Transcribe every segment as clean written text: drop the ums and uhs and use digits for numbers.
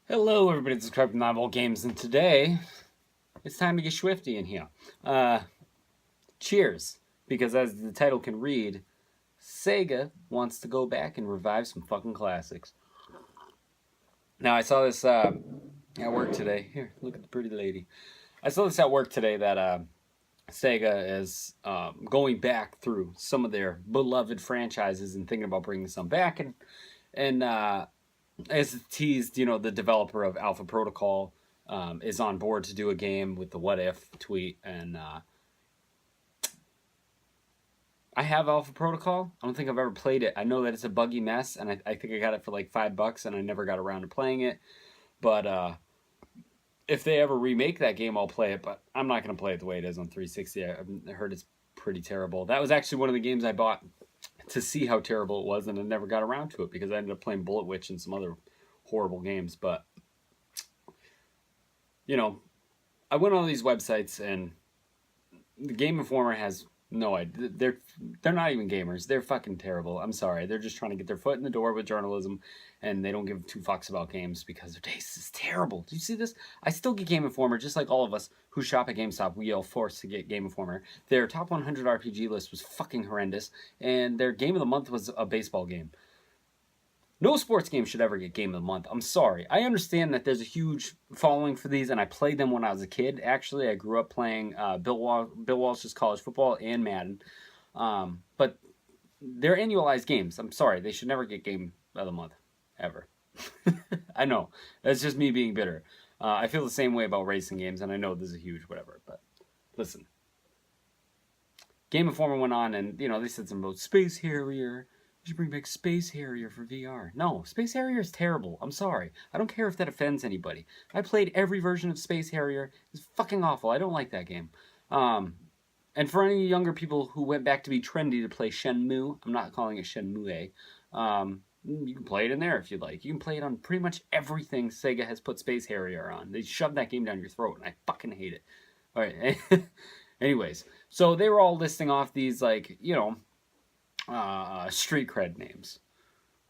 Hello, everybody. This is Craig from Novel Games, and today it's time to get swifty in here. Cheers, because as the title can read, Sega wants to go back and revive some fucking classics. Now, I saw this at work today. Here, look at the pretty lady. I saw this at work today that Sega is going back through some of their beloved franchises and thinking about bringing some back, and as teased, the developer of Alpha Protocol is on board to do a game with the What If tweet, and I have Alpha Protocol. I don't think I've ever played it. I know that it's a buggy mess, and I think I got it for like $5, and I never got around to playing it. But if they ever remake that game, I'll play it. But I'm not going to play it the way it is on 360. I heard it's pretty terrible. That was actually one of the games I bought to see how terrible it was, and I never got around to it because I ended up playing Bullet Witch and some other horrible games. But I went on all these websites, and the Game Informer has no idea. They're not even gamers. They're fucking terrible. I'm sorry. They're just trying to get their foot in the door with journalism, and they don't give two fucks about games because their taste is terrible. Do you see this? I still get Game Informer, just like all of us who shop at GameStop. We all forced to get Game Informer. Their top 100 RPG list was fucking horrendous, and their game of the month was a baseball game. No sports game should ever get Game of the Month. I'm sorry. I understand that there's a huge following for these, and I played them when I was a kid. Actually, I grew up playing Bill Walsh's college football and Madden. But they're annualized games. I'm sorry. They should never get Game of the Month. Ever. I know. That's just me being bitter. I feel the same way about racing games, and I know this is a huge whatever. But listen. Game Informer went on, and, they said something about Space Harrier. You should bring back Space Harrier for VR. No, Space Harrier is terrible. I'm sorry. I don't care if that offends anybody. I played every version of Space Harrier. It's fucking awful. I don't like that game. And for any younger people who went back to be trendy to play Shenmue, I'm not calling it Shenmue. You can play it in there if you'd like. You can play it on pretty much everything Sega has put Space Harrier on. They shoved that game down your throat, and I fucking hate it. All right. Anyways, so they were all listing off these, street cred names.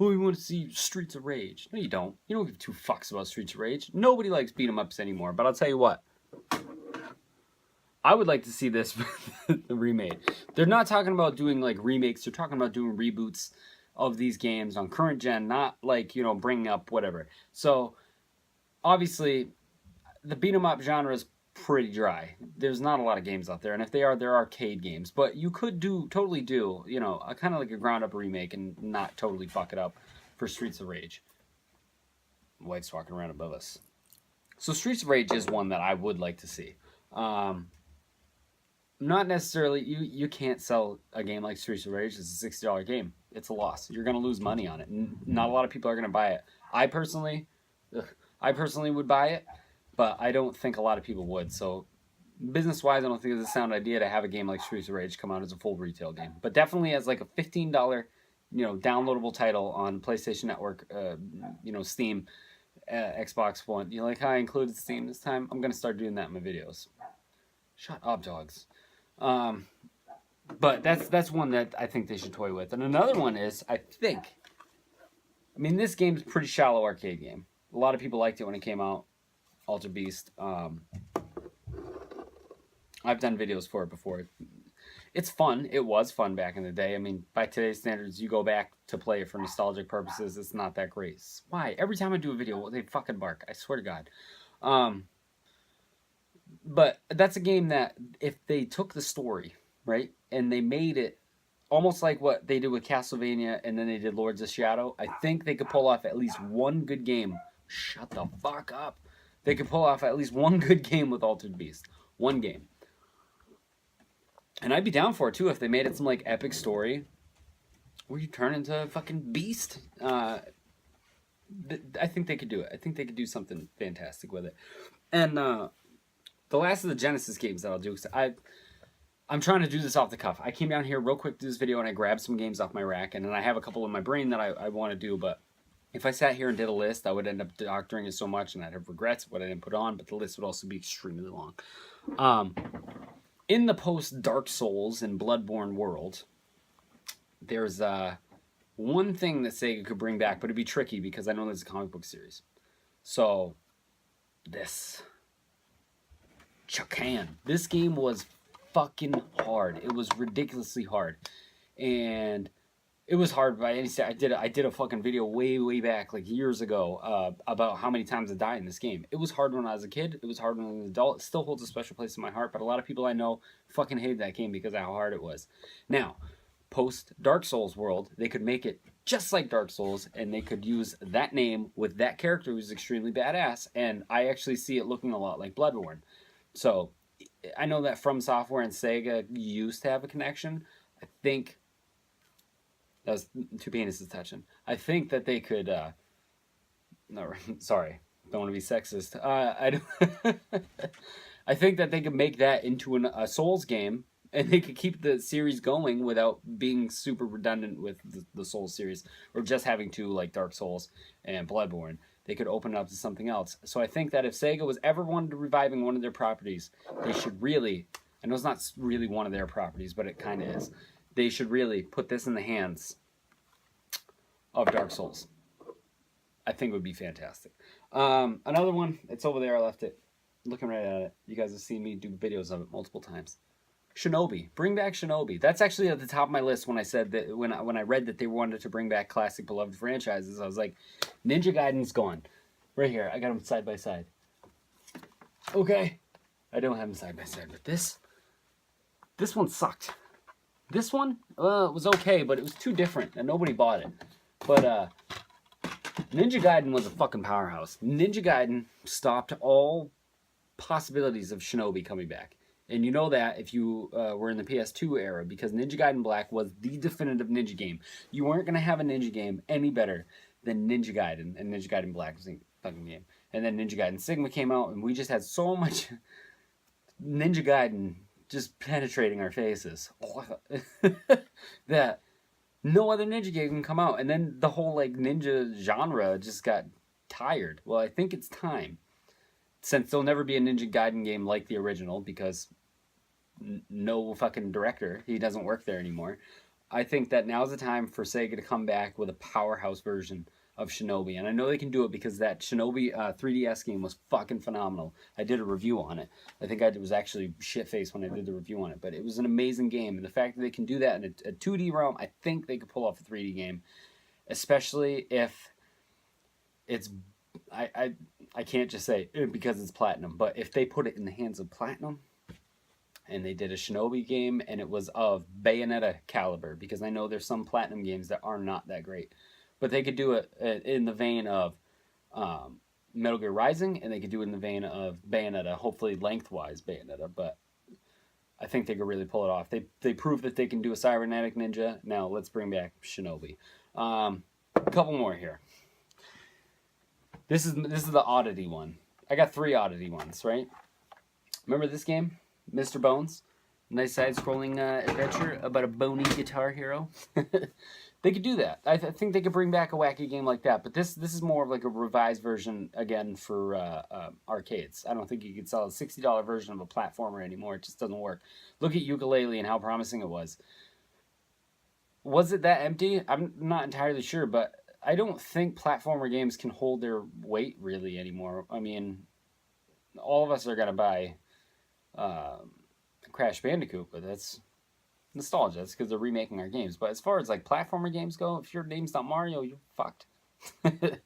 Oh, we want to see Streets of Rage. No, you don't. You don't give two fucks about Streets of Rage. Nobody likes beat 'em ups anymore. But I'll tell you what. I would like to see this remade. They're not talking about doing like remakes. They're talking about doing reboots of these games on current gen, not like bringing up whatever. So obviously, the beat 'em up genre is pretty dry. There's not a lot of games out there, and if they are, they're arcade games. But you could totally do, a kind of like a ground up remake and not totally fuck it up for Streets of Rage. Wife's walking around above us. So Streets of Rage is one that I would like to see. Not necessarily, you can't sell a game like Streets of Rage. It's a $60 game. It's a loss. You're going to lose money on it. Not a lot of people are going to buy it. I personally would buy it. But I don't think a lot of people would. So business-wise, I don't think it's a sound idea to have a game like Streets of Rage come out as a full retail game. But definitely as like a $15, downloadable title on PlayStation Network, Steam, Xbox One. I included Steam this time. I'm going to start doing that in my videos. Shut up, dogs. But that's one that I think they should toy with. And another one is, this game's a pretty shallow arcade game. A lot of people liked it when it came out. Alter Beast. I've done videos for it before. It's fun. It was fun back in the day. By today's standards, you go back to play it for nostalgic purposes, it's not that great. Why? Every time I do a video, they fucking bark. I swear to God. But that's a game that if they took the story, right, and they made it almost like what they did with Castlevania and then they did Lords of Shadow, I think they could pull off at least one good game. Shut the fuck up. They could pull off at least one good game with Altered Beast. One game. And I'd be down for it, too, if they made it some, epic story where you turn into a fucking beast. I think they could do it. I think they could do something fantastic with it. And the last of the Genesis games that I'll do, I'm trying to do this off the cuff. I came down here real quick to this video, and I grabbed some games off my rack, and then I have a couple in my brain that I want to do, but if I sat here and did a list, I would end up doctoring it so much, and I'd have regrets of what I didn't put on, but the list would also be extremely long. In the post-Dark Souls and Bloodborne world, there's one thing that Sega could bring back, but it'd be tricky because I know there's a comic book series. So, this This game was fucking hard. It was ridiculously hard. And it was hard by any stat. I did a fucking video way back, like years ago, about how many times I died in this game. It was hard when I was a kid. It was hard when I was an adult. It still holds a special place in my heart, but a lot of people I know fucking hated that game because of how hard it was. Now, post Dark Souls world, they could make it just like Dark Souls, and they could use that name with that character who's extremely badass, and I actually see it looking a lot like Bloodborne. So, I know that From Software and Sega used to have a connection. I think that was two penises touching. I think that they could. No, sorry, don't want to be sexist. I think that they could make that into a Souls game, and they could keep the series going without being super redundant with the Souls series, or just having two like Dark Souls and Bloodborne. They could open it up to something else. So I think that if Sega was ever wanted to reviving one of their properties, they should really. I know it's not really one of their properties, but it kind of is. They should really put this in the hands of Dark Souls. I think it would be fantastic. Another one, it's over there. I left it. Looking right at it. You guys have seen me do videos of it multiple times. Shinobi. Bring back Shinobi. That's actually at the top of my list when I said that when I read that they wanted to bring back classic beloved franchises. I was like, Ninja Gaiden's gone. Right here. I got them side by side. Okay. I don't have them side by side, but this one sucked. This one was okay, but it was too different, and nobody bought it. But Ninja Gaiden was a fucking powerhouse. Ninja Gaiden stopped all possibilities of Shinobi coming back. And you know that if you were in the PS2 era, because Ninja Gaiden Black was the definitive ninja game. You weren't going to have a ninja game any better than Ninja Gaiden, and Ninja Gaiden Black was a fucking game. And then Ninja Gaiden Sigma came out, and we just had so much Ninja Gaiden just penetrating our faces that no other ninja game can come out. And then the whole like ninja genre just got tired. Well, I think it's time. Since there'll never be a Ninja Gaiden game like the original, because no fucking director, he doesn't work there anymore. I think that now's the time for Sega to come back with a powerhouse version of Shinobi. And I know they can do it because that Shinobi 3DS game was fucking phenomenal. I did a review on it. I think I was actually shit-faced when I did the review on it. But it was an amazing game. And the fact that they can do that in a 2D realm, I think they could pull off a 3D game. Especially if it's... I can't just say because it's Platinum, but if they put it in the hands of Platinum and they did a Shinobi game and it was of Bayonetta caliber, because I know there's some Platinum games that are not that great, but they could do it in the vein of Metal Gear Rising, and they could do it in the vein of Bayonetta, hopefully lengthwise Bayonetta, but I think they could really pull it off. They proved that they can do a cybernetic ninja. Now let's bring back Shinobi. A couple more here. This is the oddity one. I got 3 oddity ones, right? Remember this game? Mr. Bones? Nice side-scrolling adventure about a bony guitar hero. They could do that. I think they could bring back a wacky game like that. But this is more of like a revised version, again, for arcades. I don't think you could sell a $60 version of a platformer anymore. It just doesn't work. Look at Yooka-Laylee and how promising it was. Was it that empty? I'm not entirely sure, but I don't think platformer games can hold their weight really anymore. I mean, all of us are going to buy Crash Bandicoot, but that's nostalgia. That's because they're remaking our games. But as far as like platformer games go, if your name's not Mario, you're fucked. But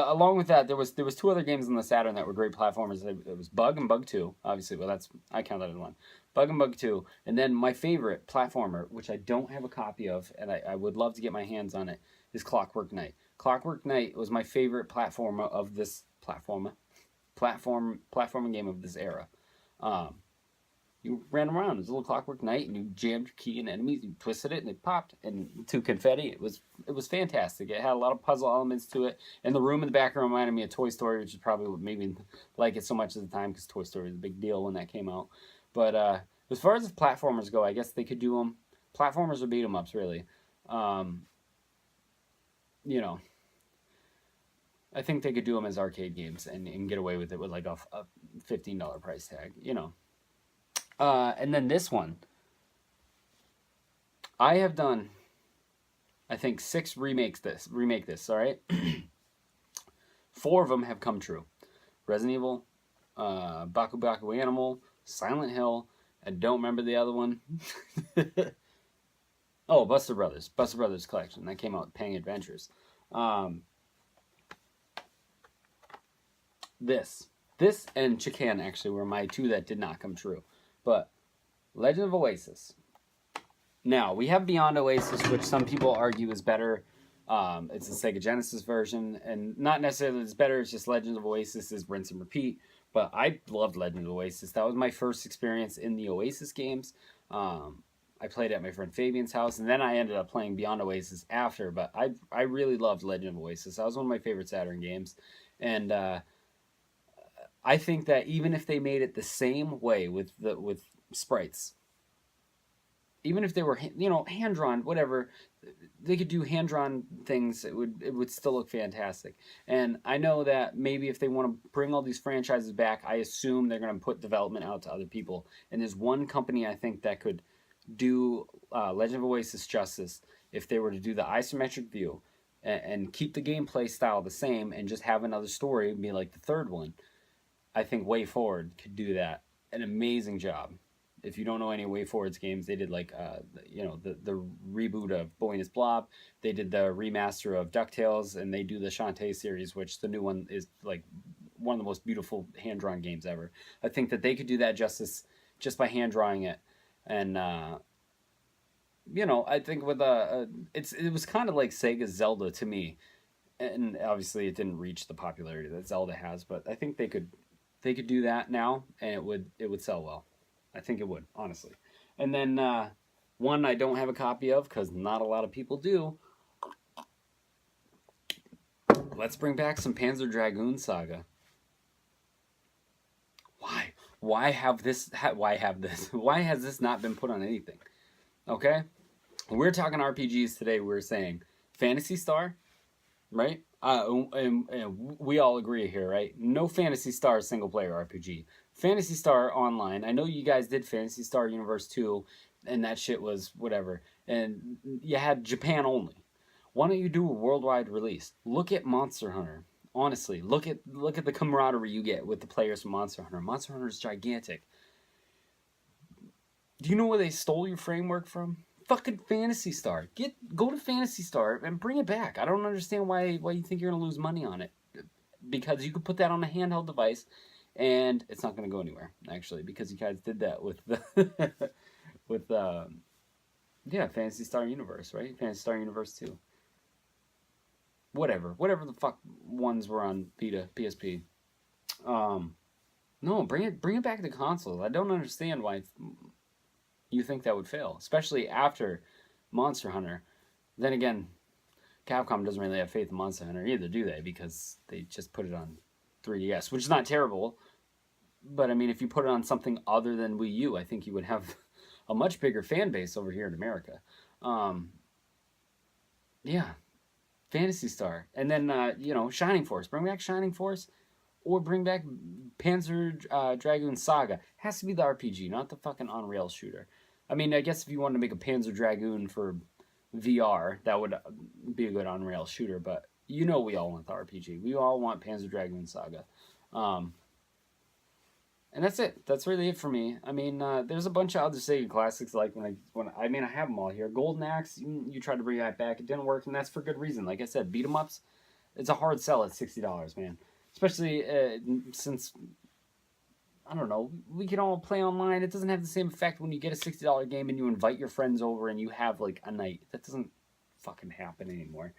along with that, there was 2 other games on the Saturn that were great platformers. It was Bug and Bug 2, obviously. Well, I count that as one. Bug and Bug 2. And then my favorite platformer, which I don't have a copy of, and I would love to get my hands on it, is Clockwork Knight. Clockwork Knight was my favorite platformer of this platforming game of this era. You ran around as a little Clockwork Knight, and you jammed your key in enemies, you twisted it, and they popped, and to confetti. It was fantastic. It had a lot of puzzle elements to it, and the room in the background reminded me of Toy Story, which is probably what made me like it so much at the time, because Toy Story was a big deal when that came out. But as far as the platformers go, I guess they could do them. Platformers or beat 'em ups, really. You know, I think they could do them as arcade games and get away with it with like a $15 price tag, you know. And then this one, I have done, I think 6 remake this, all right? 4 of them have come true. Resident Evil, Baku Baku Animal, Silent Hill, I don't remember the other one. Oh, Buster Brothers Collection. That came out with Pang Adventures. This and Chican actually were my 2 that did not come true. But Legend of Oasis. Now, we have Beyond Oasis, which some people argue is better. It's the Sega Genesis version, and not necessarily it's better, it's just Legend of Oasis is rinse and repeat. But I loved Legend of Oasis. That was my first experience in the Oasis games. I played at my friend Fabian's house, and then I ended up playing Beyond Oasis after. But I really loved Legend of Oasis. That was one of my favorite Saturn games. And I think that even if they made it the same way with sprites, even if they were hand drawn, whatever, they could do hand drawn things. It would still look fantastic. And I know that maybe if they want to bring all these franchises back, I assume they're going to put development out to other people. And there's one company I think that could do Legend of Oasis justice if they were to do the isometric view and keep the gameplay style the same and just have another story be like the third one. I think Way Forward could do that. An amazing job. If you don't know any Way Forward's games, they did like the reboot of Boy and His Blob. They did the remaster of DuckTales, and they do the Shantae series, which the new one is like one of the most beautiful hand-drawn games ever. I think that they could do that justice just by hand-drawing it. And I think with it was kind of like Sega's Zelda to me. And obviously it didn't reach the popularity that Zelda has, but I think they could do that now, and it would sell well. I think it would, honestly. And then one I don't have a copy of because not a lot of people do. Let's bring back some Panzer Dragoon Saga. Why? Why have this? Why have this? Why has this not been put on anything? Okay? We're talking RPGs today. We're saying Phantasy Star, right? And we all agree here, right? No Phantasy Star single player RPG. Phantasy Star Online. I know you guys did Phantasy Star Universe 2, and that shit was whatever. And you had Japan only. Why don't you do a worldwide release? Look at Monster Hunter. Honestly, look at the camaraderie you get with the players from Monster Hunter. Monster Hunter is gigantic. Do you know where they stole your framework from? Fucking Phantasy Star. Go to Phantasy Star and bring it back. I don't understand why you think you're gonna lose money on it. Because you could put that on a handheld device, and it's not gonna go anywhere. Actually, because you guys did that with the Phantasy Star Universe, right? Phantasy Star Universe 2. Whatever the fuck ones were on Vita, PSP. No, bring it back to consoles. I don't understand why you think that would fail, especially after Monster Hunter. Then again, Capcom doesn't really have faith in Monster Hunter either, do they? Because they just put it on 3DS, which is not terrible. But I mean, if you put it on something other than Wii U, I think you would have a much bigger fan base over here in America. Yeah. Phantasy Star. And then, Shining Force. Bring back Shining Force. Or bring back Panzer Dragoon Saga. Has to be the RPG, not the fucking on-rail shooter. I mean, I guess if you wanted to make a Panzer Dragoon for VR, that would be a good on-rail shooter. But we all want the RPG. We all want Panzer Dragoon Saga. And that's it. That's really it for me. I mean, there's a bunch of other Sega classics. Like I have them all here. Golden Axe. You tried to bring that back. It didn't work, and that's for good reason. Like I said, beat 'em ups. It's a hard sell at $60, man. Especially since I don't know, we can all play online. It doesn't have the same effect when you get a $60 game and you invite your friends over and you have like a night. That doesn't fucking happen anymore.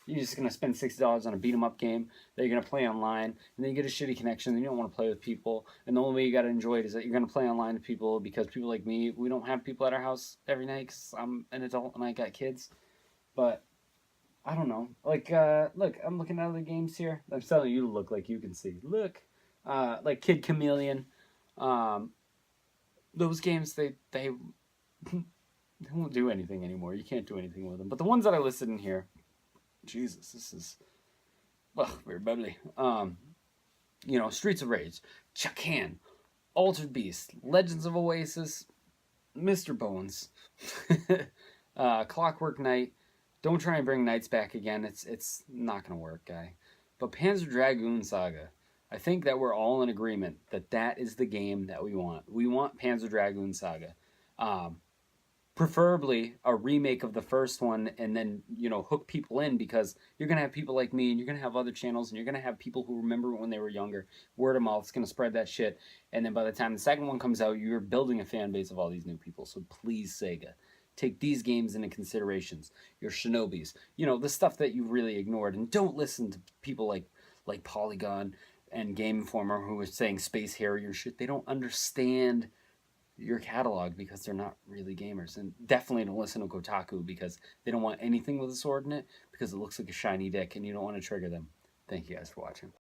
You're just going to spend $60 on a beat-em-up game that you're going to play online, and then you get a shitty connection, and you don't want to play with people, and the only way you got to enjoy it is that you're going to play online with people, because people like me, we don't have people at our house every night because I'm an adult and I got kids. But I don't know. Like, look, I'm looking at other games here. I'm telling you to look like you can see. Look. Like Kid Chameleon. Those games, they won't do anything anymore. You can't do anything with them. But the ones that I listed in here, Jesus, this is very bubbly. Streets of Rage, Chakan, Altered Beast, Legends of Oasis, Mr. Bones, Clockwork Knight. Don't try and bring Knights back again. It's not gonna work, guy. But Panzer Dragoon Saga, I think that we're all in agreement that that is the game that we want. We want Panzer Dragoon Saga. Um, Preferably a remake of the first one, and then hook people in, because you're gonna have people like me, and you're gonna have other channels, and you're gonna have people who remember when they were younger. Word of mouth is gonna spread that shit, and then by the time the second one comes out, you're building a fan base of all these new people. So please, Sega, take these games into considerations. Your Shinobis, the stuff that you really ignored, and don't listen to people like Polygon and Game Informer who are saying Space Harrier shit. They don't understand your catalog because they're not really gamers. And definitely don't listen to Kotaku because they don't want anything with a sword in it because it looks like a shiny dick and you don't want to trigger them. Thank you guys for watching.